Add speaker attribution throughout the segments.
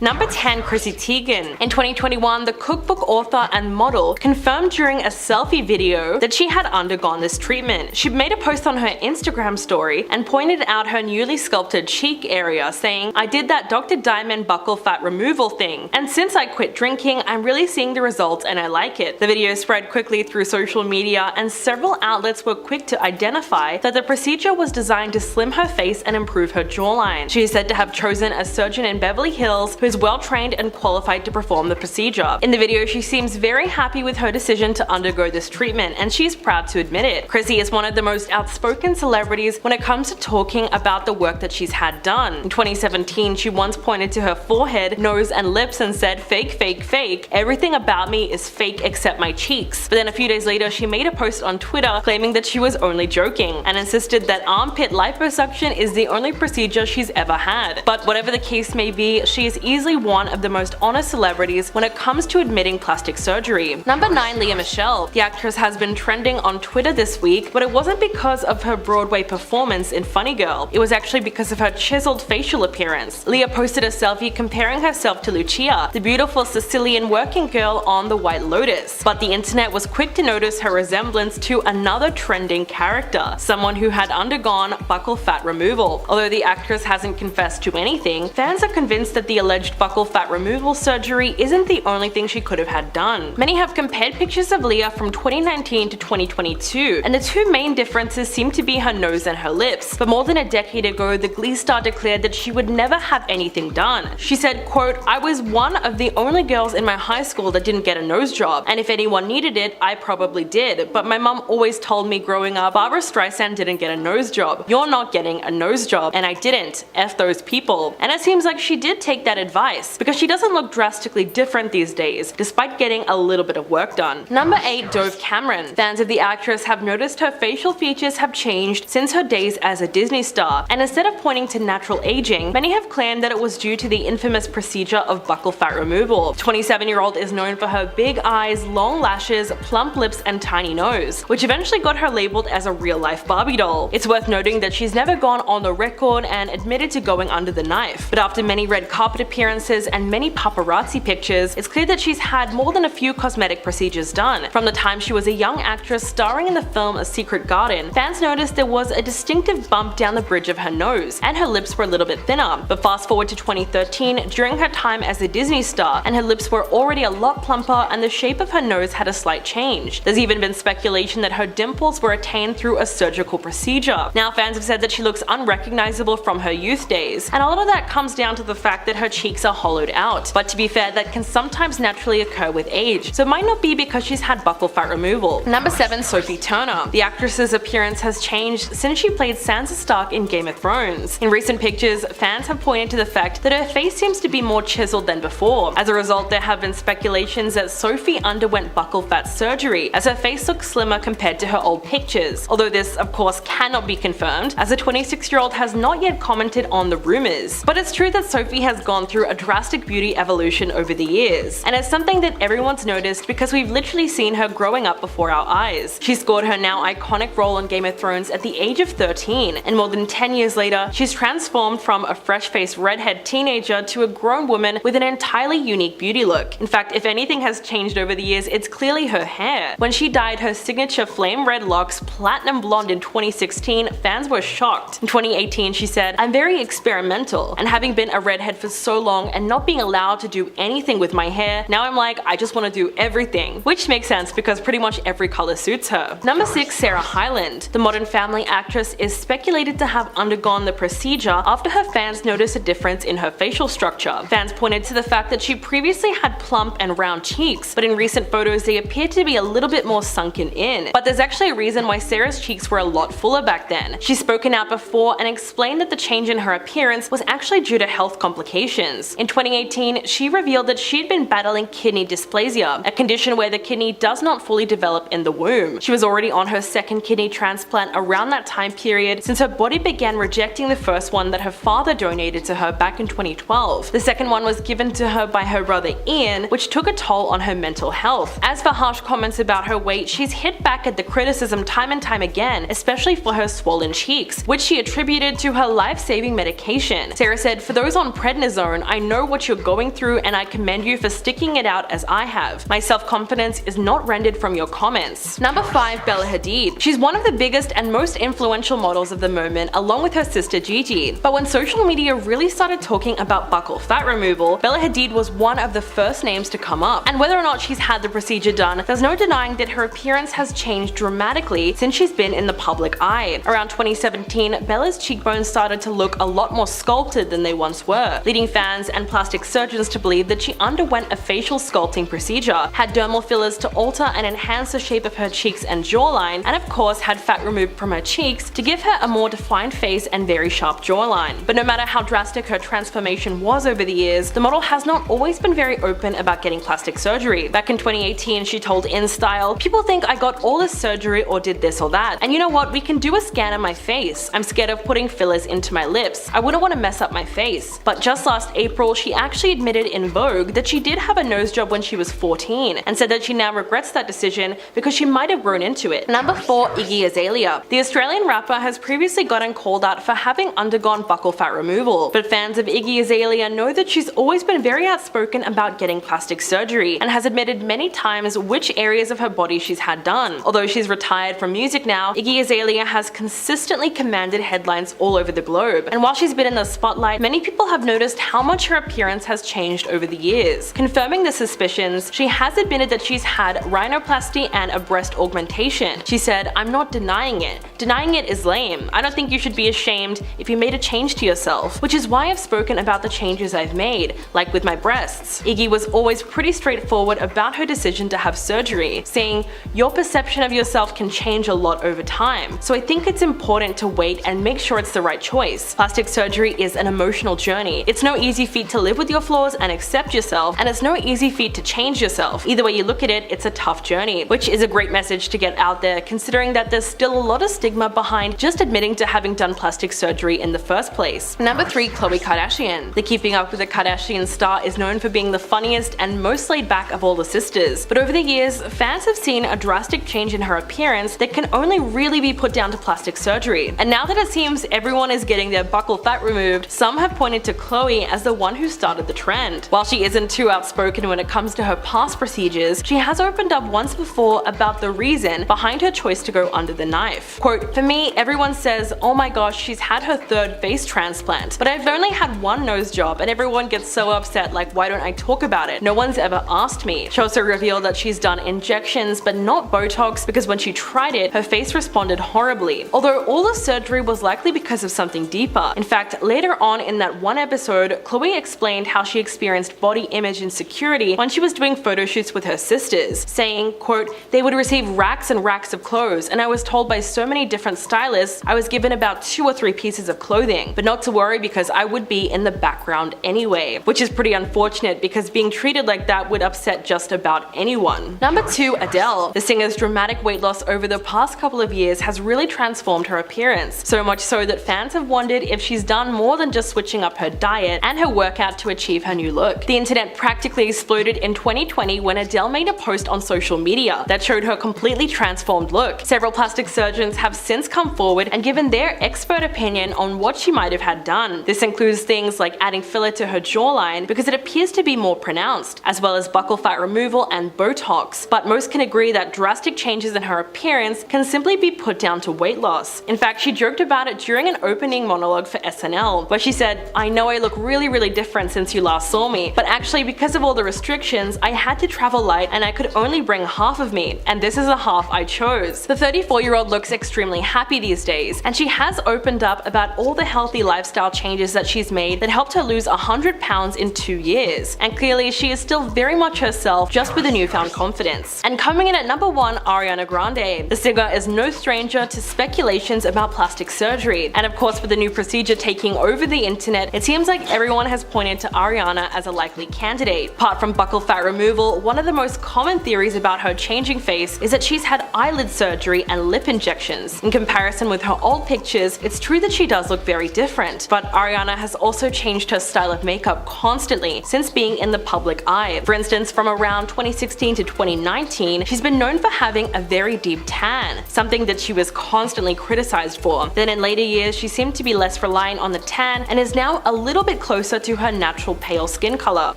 Speaker 1: Number 10. Chrissy Teigen. In 2021, the cookbook author and model confirmed during a selfie video that she had undergone this treatment. She made a post on her Instagram story and pointed out her newly sculpted cheek area, saying, "I did that Dr. Diamond buccal fat removal thing, and since I quit drinking, I'm really seeing the results and I like it." The video spread quickly through social media, and several outlets were quick to identify that the procedure was designed to slim her face and improve her jawline. She is said to have chosen a surgeon in Beverly Hills who is well trained and qualified to perform the procedure. In the video, she seems very happy with her decision to undergo this treatment, and she's proud to admit it. Chrissy is one of the most outspoken celebrities when it comes to talking about the work that she's had done. In 2017, she once pointed to her forehead, nose, and lips and said, "Fake, fake, fake. Everything about me is fake except my cheeks." But then a few days later, she made a post on Twitter claiming that she was only joking, and insisted that armpit liposuction is the only procedure she's ever had. But whatever the case may be, she is easily one of the most honest celebrities when it comes to admitting plastic surgery. Number 9. Lea Michele. The actress has been trending on Twitter this week, but it wasn't because of her Broadway performance in Funny Girl. It was actually because of her chiseled facial appearance. Lea posted a selfie comparing herself to Lucia, the beautiful Sicilian working girl on The White Lotus. But the internet was quick to notice her resemblance to another trending character, someone who had undergone buccal fat removal. Although the actress hasn't confessed to anything, fans are convinced that the alleged buccal fat removal surgery isn't the only thing she could have had done. Many have compared pictures of Lea from 2019 to 2022, and the two main differences seem to be her nose and her lips. But more than a decade ago, the Glee star declared that she would never have anything done. She said, quote, "I was one of the only girls in my high school that didn't get a nose job, and if anyone needed it, I probably did. But my mom always told me growing up, Barbara Streisand didn't get a nose job. You're not getting a nose job, and I didn't. F those people." And it seems like she did take that advice, because she doesn't look drastically different these days, despite getting a little bit of work done. Number 8. Dove Cameron. Fans of the actress have noticed her facial features have changed since her days as a Disney star, and instead of pointing to natural aging, many have claimed that it was due to the infamous procedure of buccal fat removal. 27-year-old is known for her big eyes, long lashes, plump lips, and tiny nose, which eventually got her labeled as a real-life Barbie doll. It's worth noting that she's never gone on the record and admitted to going under the knife, but after many red carpet appearances and many paparazzi pictures, it's clear that she's had more than a few cosmetic procedures done. From the time she was a young actress starring in the film A Secret Garden, fans noticed there was a distinctive bump down the bridge of her nose, and her lips were a little bit thinner. But fast forward to 2013, during her time as a Disney star, and her lips were already a lot plumper and the shape of her nose had a slight change. There's even been speculation that her dimples were attained through a surgical procedure. Now fans have said that she looks unrecognizable from her youth days, and a lot of that comes down to the fact that her cheeks are hollowed out. But to be fair, that can sometimes naturally occur with age, so it might not be because she's had buccal fat removal. Number 7. Sophie Turner. The actress's appearance has changed since she played Sansa Stark in Game of Thrones. In recent pictures, fans have pointed to the fact that her face seems to be more chiseled than before. As a result, there have been speculations that Sophie underwent buccal fat surgery, as her face looks slimmer compared to her old pictures. Although this, of course, cannot be confirmed, as the 26-year-old has not yet commented on the rumors. But it's true that Sophie has gone through a drastic beauty evolution over the years, and it's something that everyone's noticed because we've literally seen her growing up before our eyes. She scored her now iconic role on Game of Thrones at the age of 13, and more than 10 years later, she's transformed from a fresh-faced redhead teenager to a grown woman with an entirely unique beauty look. In fact, if anything has changed over the years, it's clearly her hair. When she dyed her signature flame red locks platinum blonde in 2016, fans were shocked. In 2018, she said, "I'm very experimental, and having been a redhead for so long and not being allowed to do anything with my hair, now I'm like, I just want to do everything," which makes sense because pretty much every color suits her. Number 6. Sarah Hyland. The Modern Family actress is speculated to have undergone the procedure after her fans noticed a difference in her facial structure. Fans pointed to the fact that she previously had plump and round cheeks, but in recent photos they appear to be a little bit more sunken in. But there's actually a reason why Sarah's cheeks were a lot fuller back then. She's spoken out before and explained that the change in her appearance was actually due to health complications. In 2018, she revealed that she'd been battling kidney dysplasia, a condition where the kidney does not fully develop in the womb. She was already on her second kidney transplant around that time period, since her body began rejecting the first one that her father donated to her back in 2012. The second one was given to her by her brother Ian, which took a toll on her mental health. As for harsh comments about her weight, she's hit back at the criticism time and time again, especially for her swollen cheeks, which she attributed to her life-saving medication. Sarah said, "For those on prednisone, I know what you're going through and I commend you for sticking it out as I have. My self-confidence is not rendered from your comments. Number 5. Bella Hadid. She's one of the biggest and most influential models of the moment, along with her sister Gigi. But when social media really started talking about buccal fat removal, Bella Hadid was one of the first names to come up. And whether or not she's had the procedure done, there's no denying that her appearance has changed dramatically since she's been in the public eye. Around 2017, Bella's cheekbones started to look a lot more sculpted than they once were, leading fans and plastic surgeons to believe that she underwent a facial sculpting procedure, had dermal fillers to alter and enhance the shape of her cheeks and jawline, and of course had fat removed from her cheeks to give her a more defined face and very sharp jawline. But no matter how drastic her transformation was over the years, the model has not always been very open about getting plastic surgery. Back in 2018, she told InStyle, "People think I got all this surgery or did this or that. And you know what? We can do a scan of my face. I'm scared of putting fillers into my lips. I wouldn't want to mess up my face." But just last April, she actually admitted in Vogue that she did have a nose job when she was 14 and said that she now regrets that decision because she might have grown into it. Number 4. Iggy Azalea. The Australian rapper has previously gotten called out for having undergone buccal fat removal, but fans of Iggy Azalea know that she's always been very outspoken about getting plastic surgery and has admitted many times which areas of her body she's had done. Although she's retired from music now, Iggy Azalea has consistently commanded headlines all over the globe, and while she's been in the spotlight, many people have noticed how much her appearance has changed over the years. Confirming the suspicions, she has admitted that she's had rhinoplasty and a breast augmentation. She said, "I'm not denying it. Denying it is lame. I don't think you should be ashamed if you made a change to yourself, which is why I've spoken about the changes I've made, like with my breasts." Iggy was always pretty straightforward about her decision to have surgery, saying, "Your perception of yourself can change a lot over time, so I think it's important to wait and make sure it's the right choice. Plastic surgery is an emotional journey. It's no easy feat to live with your flaws and accept yourself, and it's no easy feat to change yourself. Either way you look at it, it's a tough journey," which is a great message to get out there, considering that there's still a lot of stigma behind just admitting to having done plastic surgery in the first place. Number 3. Khloe Kardashian. The Keeping Up with the Kardashians star is known for being the funniest and most laid back of all the sisters, but over the years, fans have seen a drastic change in her appearance that can only really be put down to plastic surgery. And now that it seems everyone is getting their buccal fat removed, some have pointed to Khloe as the one who started the trend. While she isn't too outspoken when it comes to her past procedures, she has opened up once before about the reason behind her choice to go under the knife. Quote, "For me, everyone says, oh my gosh, she's had her 3rd face transplant, but I've only had 1 nose job and everyone gets so upset, like why don't I talk about it? No one's ever asked me." She also revealed that she's done injections but not Botox because when she tried it, her face responded horribly. Although all the surgery was likely because of something deeper. In fact, later on in that one episode, Khloe explained how she experienced body image insecurity when she was doing photo shoots with her sisters, saying, quote, "They would receive racks and racks of clothes, and I was told by so many different stylists I was given about 2 or 3 pieces of clothing, but not to worry because I would be in the background anyway," which is pretty unfortunate because being treated like that would upset just about anyone. Number 2. Adele. The singer's dramatic weight loss over the past couple of years has really transformed her appearance, so much so that fans have wondered if she's done more than just switching up her diet and her workout to achieve her new look. The internet practically exploded in 2020 when Adele made a post on social media that showed her completely transformed look. Several plastic surgeons have since come forward and given their expert opinion on what she might have had done. This includes things like adding filler to her jawline because it appears to be more pronounced, as well as buccal fat removal and Botox, but most can agree that drastic changes in her appearance can simply be put down to weight loss. In fact, she joked about it during an opening monologue for SNL, where she said, "I know I look really different since you last saw me, but actually because of all the restrictions, I had to travel light and I could only bring half of me, and this is the half I chose." The 34-year-old looks extremely happy these days, and she has opened up about all the healthy lifestyle changes that she's made that helped her lose 100 pounds in 2 years, and clearly she is still very much herself, just with a newfound confidence. And coming in at number 1, Ariana Grande. The singer is no stranger to speculations about plastic surgery, and of course with the new procedure taking over the internet, it seems like everyone has pointed to Ariana as a likely candidate. Apart from buccal fat removal, one of the most common theories about her changing face is that she's had eyelid surgery and lip injections. In comparison with her old pictures, it's true that she does look very different, but Ariana has also changed her style of makeup constantly since being in the public eye. For instance, from around 2016 to 2019, she's been known for having a very deep tan, something that she was constantly criticized for. Then in later years, she seemed to be less reliant on the tan and is now a little bit closer closer to her natural pale skin color.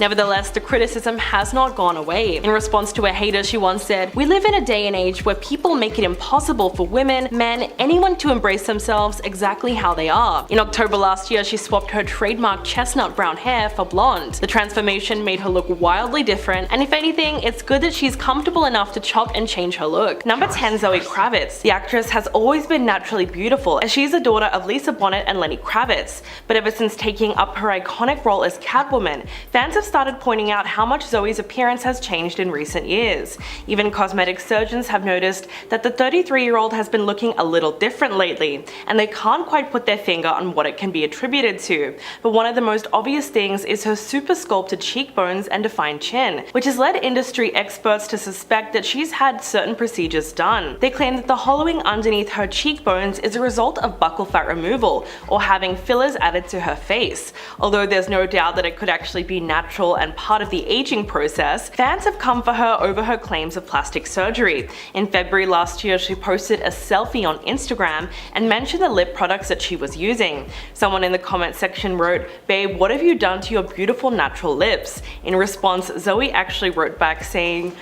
Speaker 1: Nevertheless, the criticism has not gone away. In response to a hater, she once said, "We live in a day and age where people make it impossible for women, men, anyone to embrace themselves exactly how they are." In October last year, she swapped her trademark chestnut brown hair for blonde. The transformation made her look wildly different, and if anything, it's good that she's comfortable enough to chop and change her look. Number 10. Zoe Kravitz. The actress has always been naturally beautiful, as she's the daughter of Lisa Bonet and Lenny Kravitz, but ever since taking up her iconic role as Catwoman, fans have started pointing out how much Zoe's appearance has changed in recent years. Even cosmetic surgeons have noticed that the 33-year-old has been looking a little different lately, and they can't quite put their finger on what it can be attributed to. But one of the most obvious things is her super sculpted cheekbones and defined chin, which has led industry experts to suspect that she's had certain procedures done. They claim that the hollowing underneath her cheekbones is a result of buccal fat removal or having fillers added to her face. Although there's no doubt that it could actually be natural and part of the aging process, fans have come for her over her claims of plastic surgery. In February last year, she posted a selfie on Instagram and mentioned the lip products that she was using. Someone in the comment section wrote, "Babe, what have you done to your beautiful natural lips?" In response, Zoe actually wrote back saying,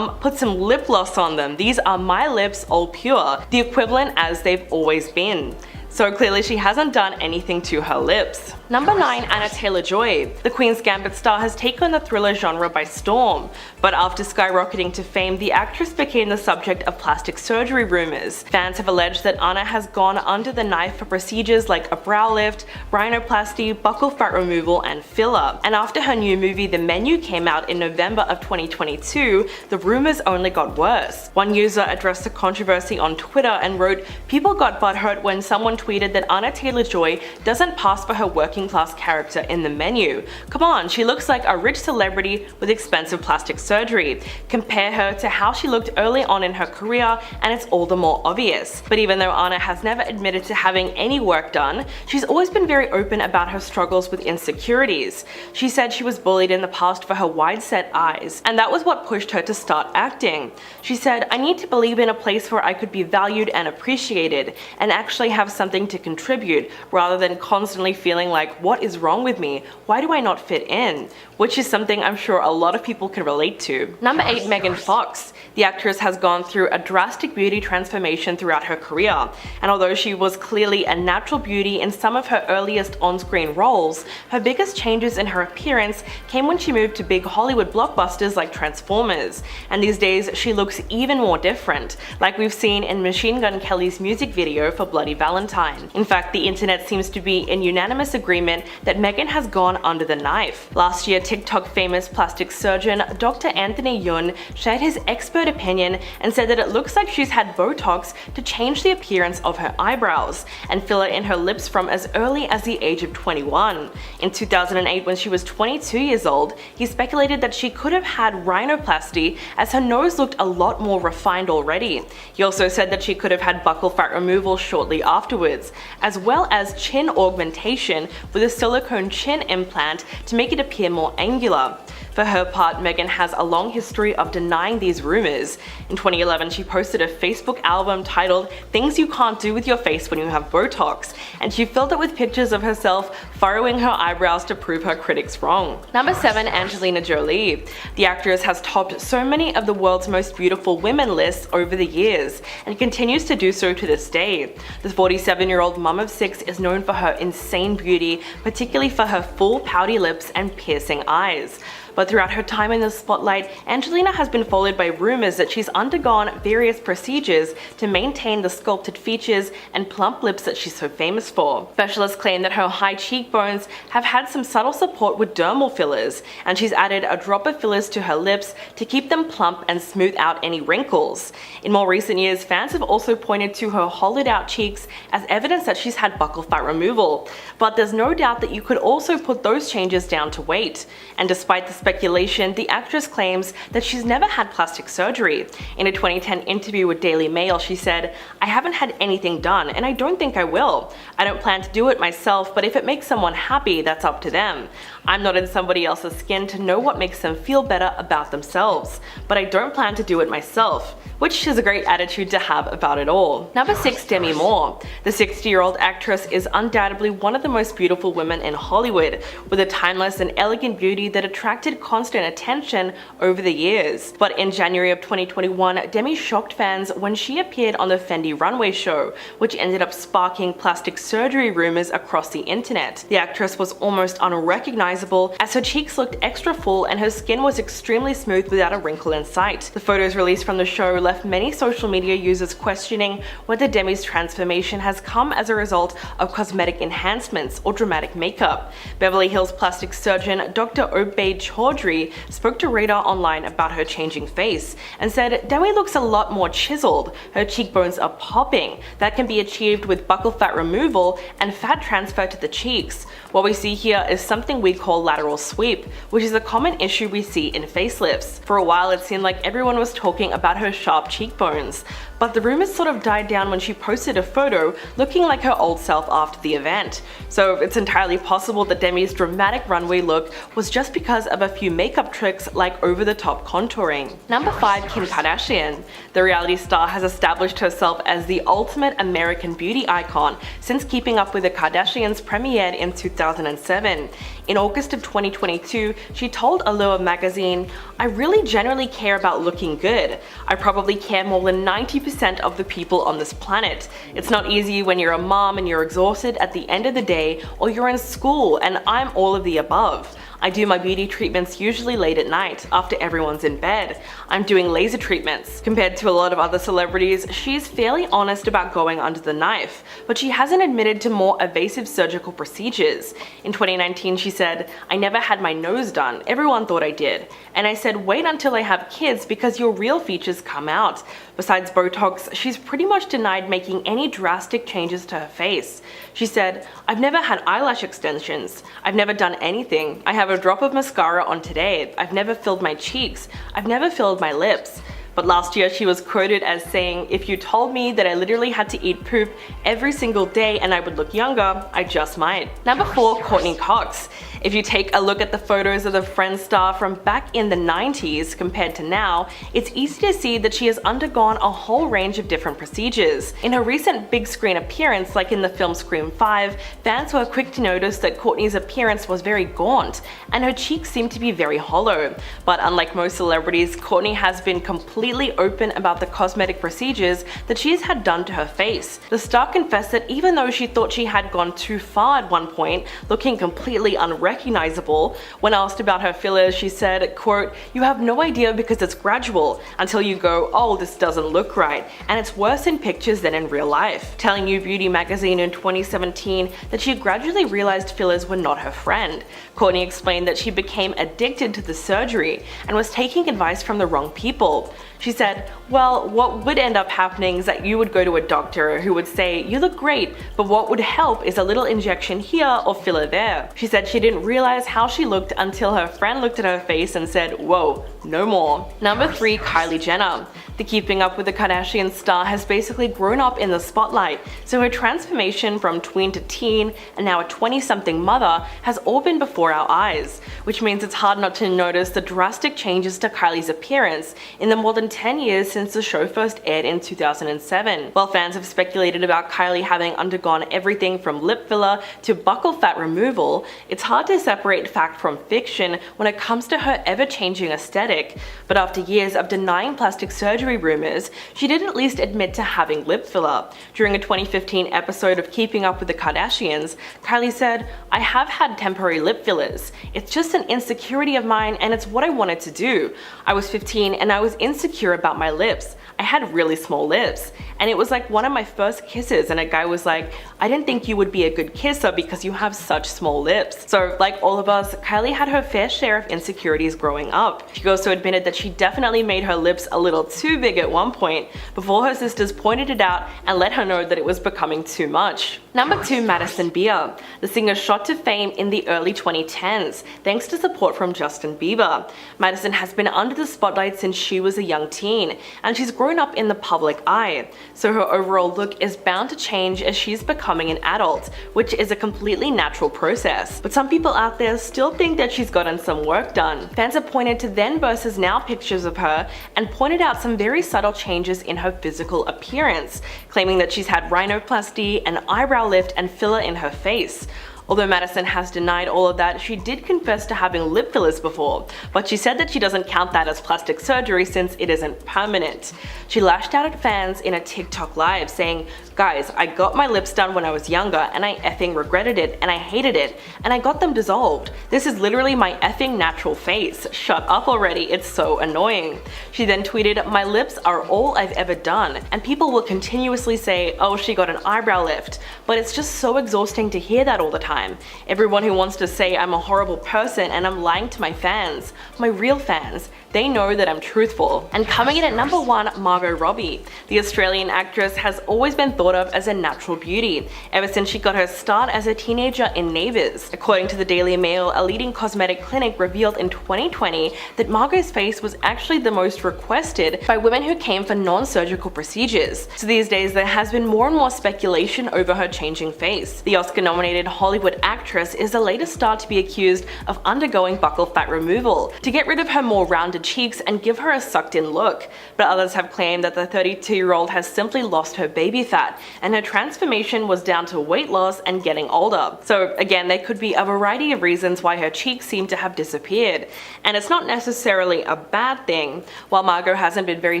Speaker 1: put some lip gloss on them. These are my lips, all pure, the equivalent as they've always been. So clearly she hasn't done anything to her lips. Number 9. Anya Taylor-Joy. The Queen's Gambit star has taken the thriller genre by storm, but after skyrocketing to fame, the actress became the subject of plastic surgery rumors. Fans have alleged that Anya has gone under the knife for procedures like a brow lift, rhinoplasty, buccal fat removal, and filler. And after her new movie The Menu came out in November of 2022, the rumors only got worse. One user addressed the controversy on Twitter and wrote, "People got butthurt when someone tweeted that Anya Taylor-Joy doesn't pass for her working class character in The Menu. Come on, she looks like a rich celebrity with expensive plastic surgery. Compare her to how she looked early on in her career and it's all the more obvious." But even though Anya has never admitted to having any work done, she's always been very open about her struggles with insecurities. She said she was bullied in the past for her wide-set eyes, and that was what pushed her to start acting. She said, "I need to believe in a place where I could be valued and appreciated, and actually have something to contribute, rather than constantly feeling like, what is wrong with me? Why do I not fit in?" Which is something I'm sure a lot of people can relate to. Number 8. Megan Fox. The actress has gone through a drastic beauty transformation throughout her career, and although she was clearly a natural beauty in some of her earliest on-screen roles, her biggest changes in her appearance came when she moved to big Hollywood blockbusters like Transformers, and these days she looks even more different, like we've seen in Machine Gun Kelly's music video for Bloody Valentine. In fact, the internet seems to be in unanimous agreement that Megan has gone under the knife. Last year, TikTok famous plastic surgeon Dr. Anthony Yun shared his expert opinion and said that it looks like she's had Botox to change the appearance of her eyebrows and filler in her lips from as early as the age of 21. In 2008, when she was 22 years old, he speculated that she could have had rhinoplasty as her nose looked a lot more refined already. He also said that she could have had buccal fat removal shortly afterwards, as well as chin augmentation with a silicone chin implant to make it appear more angular. For her part, Megan has a long history of denying these rumors. In 2011, she posted a Facebook album titled "Things You Can't Do With Your Face When You Have Botox," and she filled it with pictures of herself furrowing her eyebrows to prove her critics wrong. Number 7. Angelina Jolie. The actress has topped so many of the world's most beautiful women lists over the years, and continues to do so to this day. The 47-year-old mom of 6 is known for her insane beauty, particularly for her full pouty lips and piercing eyes. But throughout her time in the spotlight, Angelina has been followed by rumors that she's undergone various procedures to maintain the sculpted features and plump lips that she's so famous for. Specialists claim that her high cheekbones have had some subtle support with dermal fillers, and she's added a drop of fillers to her lips to keep them plump and smooth out any wrinkles. In more recent years, fans have also pointed to her hollowed out cheeks as evidence that she's had buccal fat removal. But there's no doubt that you could also put those changes down to weight. And despite the speculation, the actress claims that she's never had plastic surgery. In a 2010 interview with Daily Mail, she said, "I haven't had anything done, and I don't think I will. I don't plan to do it myself, but if it makes someone happy, that's up to them. I'm not in somebody else's skin to know what makes them feel better about themselves, but I don't plan to do it myself," which is a great attitude to have about it all. Number 6. Demi Moore. The 60-year-old actress is undoubtedly one of the most beautiful women in Hollywood, with a timeless and elegant beauty that attracted constant attention over the years. But in January of 2021, Demi shocked fans when she appeared on the Fendi runway show, which ended up sparking plastic surgery rumors across the internet. The actress was almost unrecognizable as her cheeks looked extra full and her skin was extremely smooth without a wrinkle in sight. The photos released from the show left many social media users questioning whether Demi's transformation has come as a result of cosmetic enhancements or dramatic makeup. Beverly Hills plastic surgeon Dr. Obaid Chaudhry spoke to Radar Online about her changing face and said, "Demi looks a lot more chiseled. Her cheekbones are popping. That can be achieved with buccal fat removal and fat transfer to the cheeks. What we see here is something we call lateral sweep, which is a common issue we see in facelifts. For a while it seemed like everyone was talking about her sharp cheekbones, but the rumors sort of died down when she posted a photo looking like her old self after the event. So it's entirely possible that Demi's dramatic runway look was just because of a few makeup tricks like over-the-top contouring." Number 5. Kim Kardashian. The reality star has established herself as the ultimate American beauty icon since Keeping Up with the Kardashians premiered in 2007. In August of 2022, she told Allure magazine, "I really generally care about looking good. I probably care more than 90% of the people on this planet. It's not easy when you're a mom and you're exhausted at the end of the day, or you're in school, and I'm all of the above. I do my beauty treatments usually late at night, after everyone's in bed. I'm doing laser treatments." Compared to a lot of other celebrities, she's fairly honest about going under the knife, but she hasn't admitted to more evasive surgical procedures. In 2019, she said, "I never had my nose done. Everyone thought I did. And I said, wait until I have kids because your real features come out. Besides Botox, she's pretty much denied making any drastic changes to her face. She said, "I've never had eyelash extensions. I've never done anything. I have a drop of mascara on today. I've never filled my cheeks. I've never filled my lips." But last year she was quoted as saying, "If you told me that I literally had to eat poop every single day and I would look younger, I just might." Number 4. Courtney Cox. If you take a look at the photos of the Friends star from back in the 90s compared to now, it's easy to see that she has undergone a whole range of different procedures. In her recent big screen appearance, like in the film Scream 5, fans were quick to notice that Courtney's appearance was very gaunt, and her cheeks seemed to be very hollow. But unlike most celebrities, Courtney has been completely open about the cosmetic procedures that she's had done to her face. The star confessed that even though she thought she had gone too far at one point, looking completely unrecognizable, when asked about her fillers, she said, quote, "You have no idea because it's gradual until you go, oh, this doesn't look right, and it's worse in pictures than in real life," telling You Beauty magazine in 2017 that she gradually realized fillers were not her friend. Courtney explained that she became addicted to the surgery and was taking advice from the wrong people. She said, "Well, what would end up happening is that you would go to a doctor who would say, 'You look great, but what would help is a little injection here or filler there.'" She said she didn't realize how she looked until her friend looked at her face and said, "Whoa, no more." Number 3. Kylie Jenner. The Keeping Up with the Kardashians star has basically grown up in the spotlight, so her transformation from tween to teen and now a 20-something mother has all been before our eyes, which means it's hard not to notice the drastic changes to Kylie's appearance in the more than 10 years since the show first aired in 2007. While fans have speculated about Kylie having undergone everything from lip filler to buccal fat removal, it's hard to separate fact from fiction when it comes to her ever-changing aesthetic. But after years of denying plastic surgery rumors, she did at least admit to having lip filler. During a 2015 episode of Keeping Up with the Kardashians, Kylie said, "I have had temporary lip fillers. It's just an insecurity of mine and it's what I wanted to do. I was 15 and I was insecure about my lips. I had really small lips. And it was like one of my first kisses and a guy was like, 'I didn't think you would be a good kisser because you have such small lips.'" So like all of us, Kylie had her fair share of insecurities growing up. She also admitted that she definitely made her lips a little too big at one point before her sisters pointed it out and let her know that it was becoming too much. Number 2. Madison Beer. The singer shot to fame in the early 2010s thanks to support from Justin Bieber. Madison has been under the spotlight since she was a young teen, and she's grown up in the public eye, so her overall look is bound to change as she's becoming an adult, which is a completely natural process. But some people out there still think that she's gotten some work done. Fans have pointed to then versus now pictures of her and pointed out some very subtle changes in her physical appearance, claiming that she's had rhinoplasty, an eyebrow lift, and filler in her face. Although Madison has denied all of that, she did confess to having lip fillers before, but she said that she doesn't count that as plastic surgery since it isn't permanent. She lashed out at fans in a TikTok live saying, "Guys, I got my lips done when I was younger and I effing regretted it and I hated it and I got them dissolved. This is literally my effing natural face. Shut up already, it's so annoying." She then tweeted, "My lips are all I've ever done, and people will continuously say, oh, she got an eyebrow lift, but it's just so exhausting to hear that all the time. Everyone who wants to say I'm a horrible person and I'm lying to my fans, my real fans, they know that I'm truthful." And coming in at number 1, Margot Robbie. The Australian actress has always been thought of as a natural beauty, ever since she got her start as a teenager in Neighbours. According to the Daily Mail, a leading cosmetic clinic revealed in 2020 that Margot's face was actually the most requested by women who came for non-surgical procedures. So these days there has been more and more speculation over her changing face. The Oscar-nominated Hollywood actress is the latest star to be accused of undergoing buccal fat removal to get rid of her more rounded cheeks and give her a sucked-in look, but others have claimed that the 32-year-old has simply lost her baby fat, and her transformation was down to weight loss and getting older. So again, there could be a variety of reasons why her cheeks seem to have disappeared, and it's not necessarily a bad thing. While Margot hasn't been very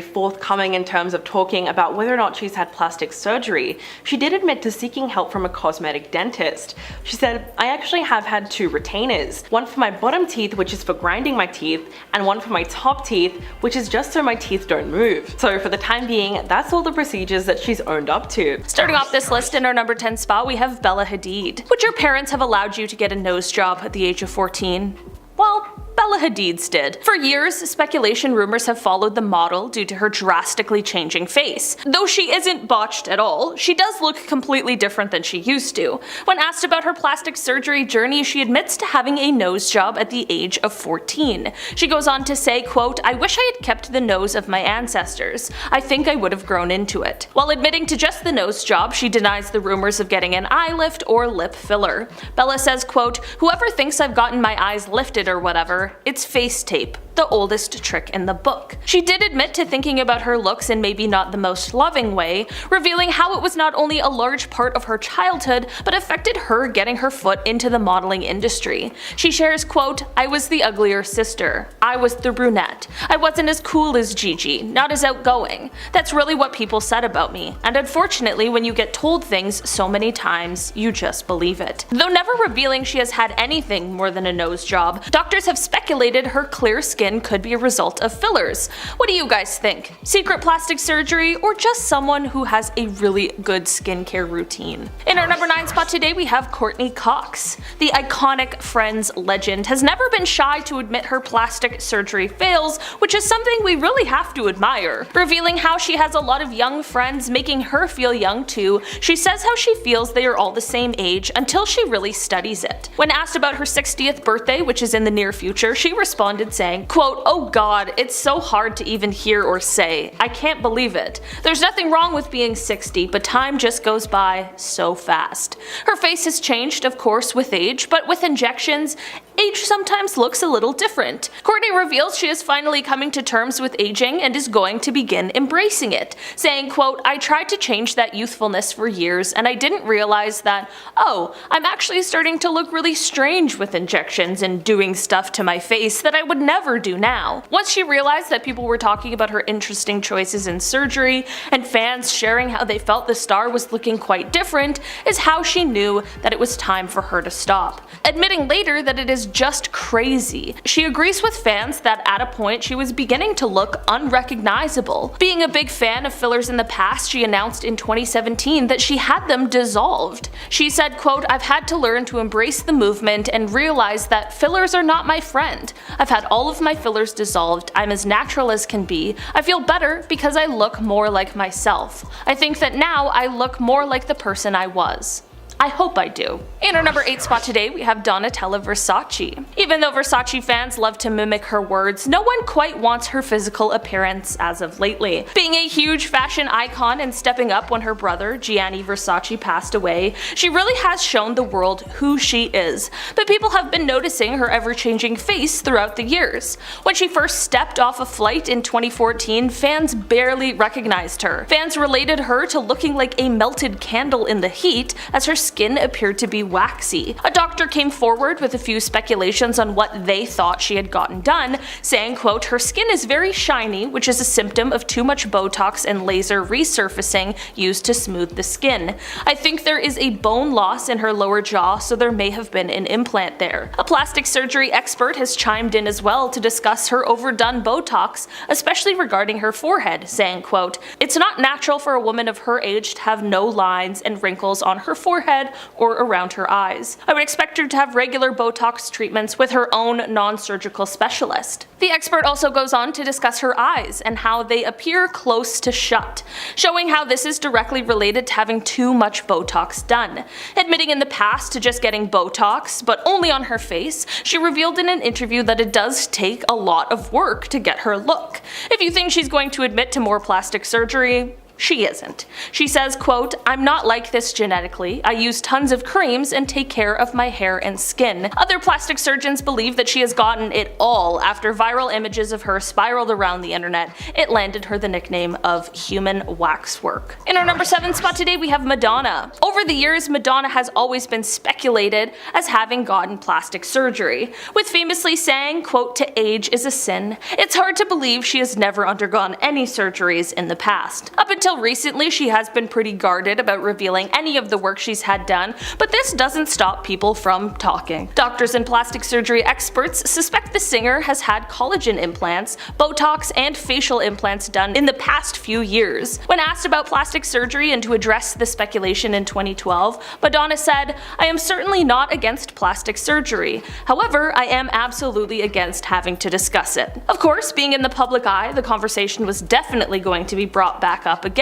Speaker 1: forthcoming in terms of talking about whether or not she's had plastic surgery, she did admit to seeking help from a cosmetic dentist. She said, "I actually have had 2 retainers, one for my bottom teeth, which is for grinding my teeth, and one for my top teeth, which is just so my teeth don't move." So for the time being, that's all the procedures that she's owned up to.
Speaker 2: Starting off this list in our number 10 spot, we have Bella Hadid. Would your parents have allowed you to get a nose job at the age of 14? Well, Bella Hadid's did. For years, speculation rumors have followed the model due to her drastically changing face. Though she isn't botched at all, she does look completely different than she used to. When asked about her plastic surgery journey, she admits to having a nose job at the age of 14. She goes on to say, quote, "I wish I had kept the nose of my ancestors. I think I would have grown into it." While admitting to just the nose job, she denies the rumors of getting an eye lift or lip filler. Bella says, quote, "Whoever thinks I've gotten my eyes lifted or whatever, it's face tape. The oldest trick in the book." She did admit to thinking about her looks in maybe not the most loving way, revealing how it was not only a large part of her childhood, but affected her getting her foot into the modeling industry. She shares, quote, "I was the uglier sister. I was the brunette. I wasn't as cool as Gigi, not as outgoing. That's really what people said about me, and unfortunately when you get told things so many times, you just believe it." Though never revealing she has had anything more than a nose job, doctors have speculated her clear skin could be a result of fillers. What do you guys think? Secret plastic surgery, or just someone who has a really good skincare routine? In our number 9 spot today, we have Courtney Cox. The iconic Friends legend has never been shy to admit her plastic surgery fails, which is something we really have to admire. Revealing how she has a lot of young friends making her feel young too, she says how she feels they are all the same age until she really studies it. When asked about her 60th birthday, which is in the near future, she responded saying, quote, "Oh god, it's so hard to even hear or say. I can't believe it. There's nothing wrong with being 60, but time just goes by so fast." Her face has changed, of course, with age, but with injections, age sometimes looks a little different. Courtney reveals she is finally coming to terms with aging and is going to begin embracing it, saying, quote, "I tried to change that youthfulness for years and I didn't realize that, oh, I'm actually starting to look really strange with injections and doing stuff to my face that I would never do now." Once she realized that people were talking about her interesting choices in surgery and fans sharing how they felt the star was looking quite different, is how she knew that it was time for her to stop. Admitting later that it is just crazy, she agrees with fans that at a point she was beginning to look unrecognizable. Being a big fan of fillers in the past, she announced in 2017 that she had them dissolved. She said, quote, "I've had to learn to embrace the movement and realize that fillers are not my friend. I've had all of my fillers dissolved. I'm as natural as can be. I feel better because I look more like myself. I think that now I look more like the person I was." I hope I do. In our number 8 spot today, we have Donatella Versace. Even though Versace fans love to mimic her words, no one quite wants her physical appearance as of lately. Being a huge fashion icon and stepping up when her brother, Gianni Versace, passed away, she really has shown the world who she is. But people have been noticing her ever-changing face throughout the years. When she first stepped off a flight in 2014, fans barely recognized her. Fans related her to looking like a melted candle in the heat, as her skin appeared to be waxy. A doctor came forward with a few speculations on what they thought she had gotten done, saying, quote, "Her skin is very shiny, which is a symptom of too much Botox and laser resurfacing used to smooth the skin. I think there is a bone loss in her lower jaw, so there may have been an implant there." A plastic surgery expert has chimed in as well to discuss her overdone Botox, especially regarding her forehead, saying, quote, "It's not natural for a woman of her age to have no lines and wrinkles on her forehead or around her eyes. I would expect her to have regular Botox treatments with her own non-surgical specialist." The expert also goes on to discuss her eyes and how they appear close to shut, showing how this is directly related to having too much Botox done. Admitting in the past to just getting Botox, but only on her face, she revealed in an interview that it does take a lot of work to get her look. If you think she's going to admit to more plastic surgery, she isn't. She says, quote, "I'm not like this genetically. I use tons of creams and take care of my hair and skin." Other plastic surgeons believe that she has gotten it all. After viral images of her spiraled around the internet, it landed her the nickname of human waxwork. In our number 7 spot today, we have Madonna. Over the years, Madonna has always been speculated as having gotten plastic surgery, with famously saying, quote, "To age is a sin." It's hard to believe she has never undergone any surgeries in the past. Up until recently, she has been pretty guarded about revealing any of the work she's had done, but this doesn't stop people from talking. Doctors and plastic surgery experts suspect the singer has had collagen implants, Botox, and facial implants done in the past few years. When asked about plastic surgery and to address the speculation in 2012, Madonna said, "I am certainly not against plastic surgery. However, I am absolutely against having to discuss it." Of course, being in the public eye, the conversation was definitely going to be brought back up again.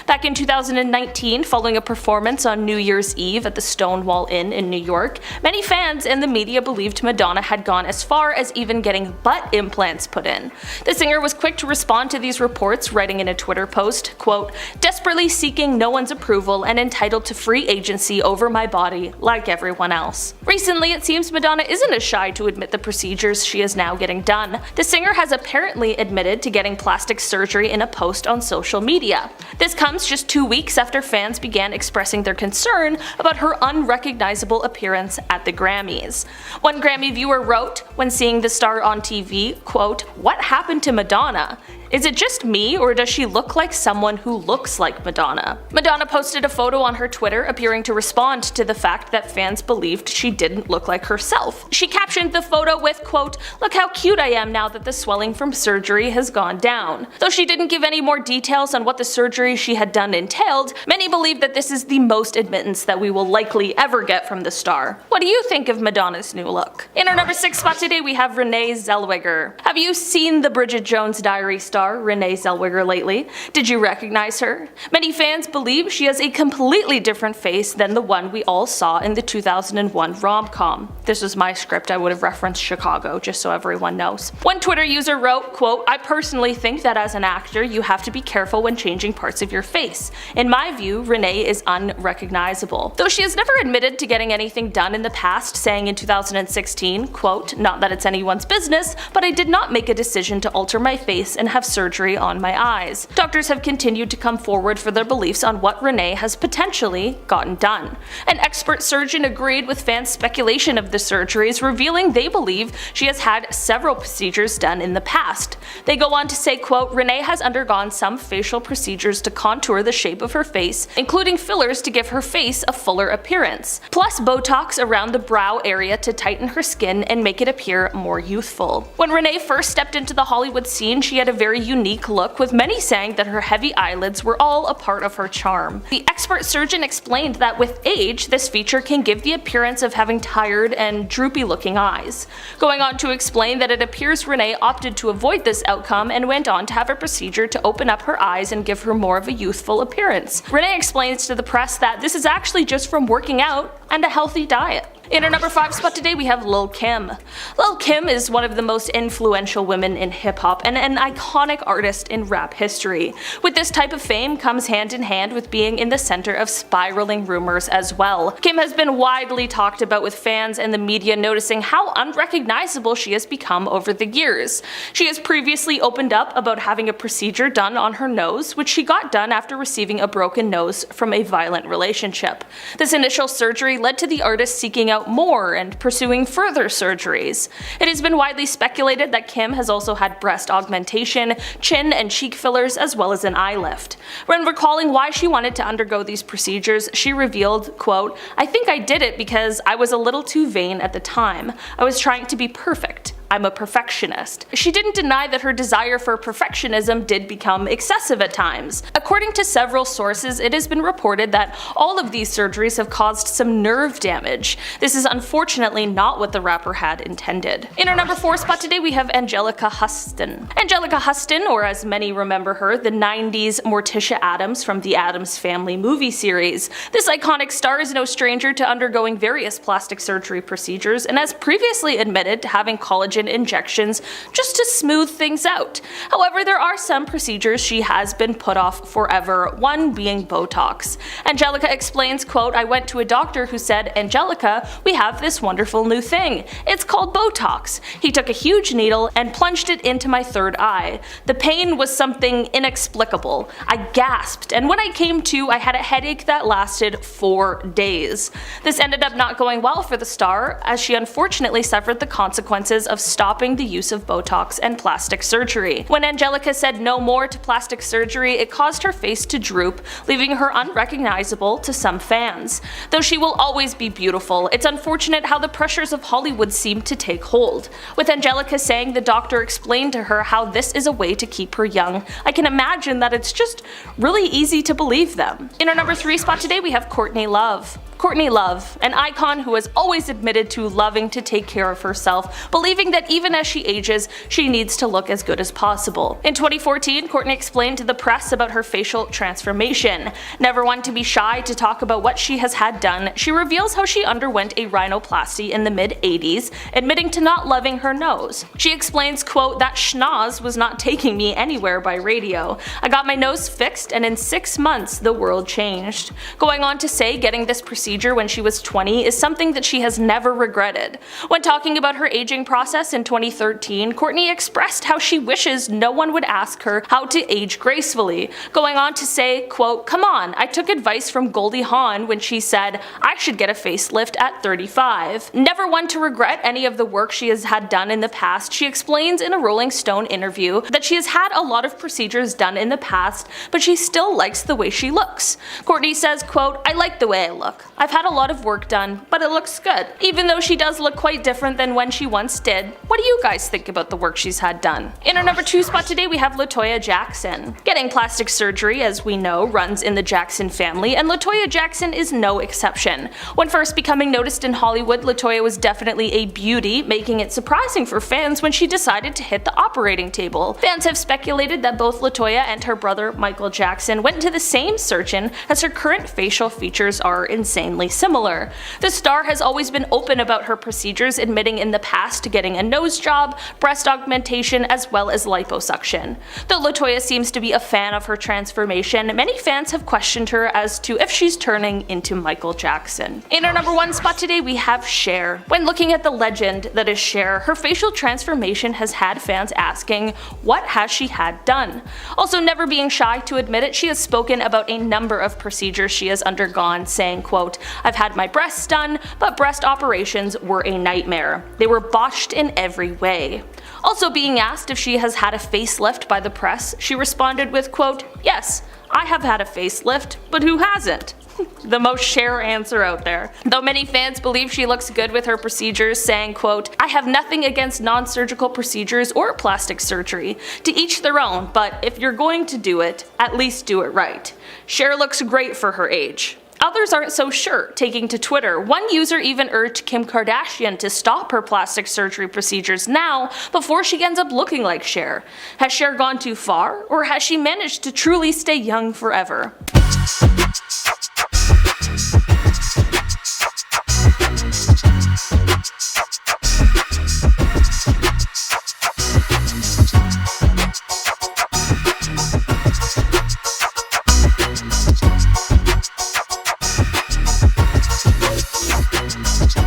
Speaker 2: Back in 2019, following a performance on New Year's Eve at the Stonewall Inn in New York, many fans and the media believed Madonna had gone as far as even getting butt implants put in. The singer was quick to respond to these reports, writing in a Twitter post, quote, "Desperately seeking no one's approval and entitled to free agency over my body like everyone else." Recently, it seems Madonna isn't as shy to admit the procedures she is now getting done. The singer has apparently admitted to getting plastic surgery in a post on social media. This comes just 2 weeks after fans began expressing their concern about her unrecognizable appearance at the Grammys. One Grammy viewer wrote, when seeing the star on TV, quote, "What happened to Madonna? Is it just me, or does she look like someone who looks like Madonna?" Madonna posted a photo on her Twitter appearing to respond to the fact that fans believed she didn't look like herself. She captioned the photo with, quote, "Look how cute I am now that the swelling from surgery has gone down." Though she didn't give any more details on what the surgery she had done entailed, many believe that this is the most admittance that we will likely ever get from the star. What do you think of Madonna's new look? In our number 6 spot today, we have Renee Zellweger. Have you seen the Bridget Jones' Diary star Renee Zellweger lately? Did you recognize her? Many fans believe she has a completely different face than the one we all saw in the 2001 rom-com. This was my script, I would have referenced Chicago, just so everyone knows. One Twitter user wrote, quote, "I personally think that as an actor, you have to be careful when changing parts of your face. In my view, Renee is unrecognizable." Though she has never admitted to getting anything done in the past, saying in 2016, quote, "Not that it's anyone's business, but I did not make a decision to alter my face and have surgery on my eyes." Doctors have continued to come forward for their beliefs on what Renee has potentially gotten done. An expert surgeon agreed with fans' speculation of the surgeries, revealing they believe she has had several procedures done in the past. They go on to say, quote, "Renee has undergone some facial procedures to contour the shape of her face, including fillers to give her face a fuller appearance, plus Botox around the brow area to tighten her skin and make it appear more youthful." When Renee first stepped into the Hollywood scene, she had a very unique look, with many saying that her heavy eyelids were all a part of her charm. The expert surgeon explained that with age, this feature can give the appearance of having tired and droopy looking eyes, going on to explain that it appears Renee opted to avoid this outcome and went on to have a procedure to open up her eyes and give her more of a youthful appearance. Renee explains to the press that this is actually just from working out and a healthy diet. In our number 5 spot today, we have Lil Kim. Lil Kim is one of the most influential women in hip-hop and an iconic artist in rap history. With this type of fame comes hand in hand with being in the center of spiraling rumors as well. Kim has been widely talked about, with fans and the media noticing how unrecognizable she has become over the years. She has previously opened up about having a procedure done on her nose, which she got done after receiving a broken nose from a violent relationship. This initial surgery led to the artist seeking out more and pursuing further surgeries. It has been widely speculated that Kim has also had breast augmentation, chin and cheek fillers, as well as an eye lift. When recalling why she wanted to undergo these procedures, she revealed, quote, "I think I did it because I was a little too vain at the time. I was trying to be perfect. I'm a perfectionist." She didn't deny that her desire for perfectionism did become excessive at times. According to several sources, it has been reported that all of these surgeries have caused some nerve damage. This is unfortunately not what the rapper had intended. In our number 4 spot today, we have Angelica Huston. Angelica Huston, or as many remember her, the 90s Morticia Addams from the Addams Family movie series. This iconic star is no stranger to undergoing various plastic surgery procedures and has previously admitted to having collagen injections just to smooth things out. However, there are some procedures she has been put off forever, one being Botox. Angelica explains, quote, "I went to a doctor who said, 'Angelica, we have this wonderful new thing. It's called Botox.' He took a huge needle and plunged it into my third eye. The pain was something inexplicable. I gasped, and when I came to, I had a headache that lasted 4 days." This ended up not going well for the star, as she unfortunately suffered the consequences of stopping the use of Botox and plastic surgery. When Angelica said no more to plastic surgery, it caused her face to droop, leaving her unrecognizable to some fans. Though she will always be beautiful, it's unfortunate how the pressures of Hollywood seem to take hold. With Angelica saying the doctor explained to her how this is a way to keep her young, I can imagine that it's just really easy to believe them. In our number 3 spot today, we have Courtney Love. Courtney Love, an icon who has always admitted to loving to take care of herself, believing that even as she ages, she needs to look as good as possible. In 2014, Courtney explained to the press about her facial transformation. Never one to be shy to talk about what she has had done, she reveals how she underwent a rhinoplasty in the mid-80s, admitting to not loving her nose. She explains, quote, "That schnoz was not taking me anywhere by radio. I got my nose fixed, and in 6 months the world changed." Going on to say getting this procedure when she was 20 is something that she has never regretted. When talking about her aging process in 2013, Courtney expressed how she wishes no one would ask her how to age gracefully, going on to say, quote, "Come on, I took advice from Goldie Hawn when she said I should get a facelift at 35. Never one to regret any of the work she has had done in the past, she explains in a Rolling Stone interview that she has had a lot of procedures done in the past, but she still likes the way she looks. Courtney says, quote, "I like the way I look. I've had a lot of work done, but it looks good. Even though she does look quite different than when she once did." What do you guys think about the work she's had done? In our number 2 spot today, we have LaToya Jackson. Getting plastic surgery, as we know, runs in the Jackson family, and LaToya Jackson is no exception. When first becoming noticed in Hollywood, LaToya was definitely a beauty, making it surprising for fans when she decided to hit the operating table. Fans have speculated that both LaToya and her brother Michael Jackson went to the same surgeon, as her current facial features are insanely similar. The star has always been open about her procedures, admitting in the past to getting a nose job, breast augmentation, as well as liposuction. Though LaToya seems to be a fan of her transformation, many fans have questioned her as to if she's turning into Michael Jackson. In our number 1 spot today, we have Cher. When looking at the legend that is Cher, her facial transformation has had fans asking, what has she had done? Also, never being shy to admit it, she has spoken about a number of procedures she has undergone, saying, quote, "I've had my breasts done, but breast operations were a nightmare. They were botched in every way." Also being asked if she has had a facelift by the press, she responded with, quote, "Yes, I have had a facelift, but who hasn't? The most Cher answer out there. Though many fans believe she looks good with her procedures, saying, quote, "I have nothing against non-surgical procedures or plastic surgery. To each their own, but if you're going to do it, at least do it right. Cher looks great for her age." Others aren't so sure, taking to Twitter. One user even urged Kim Kardashian to stop her plastic surgery procedures now before she ends up looking like Cher. Has Cher gone too far, or has she managed to truly stay young forever?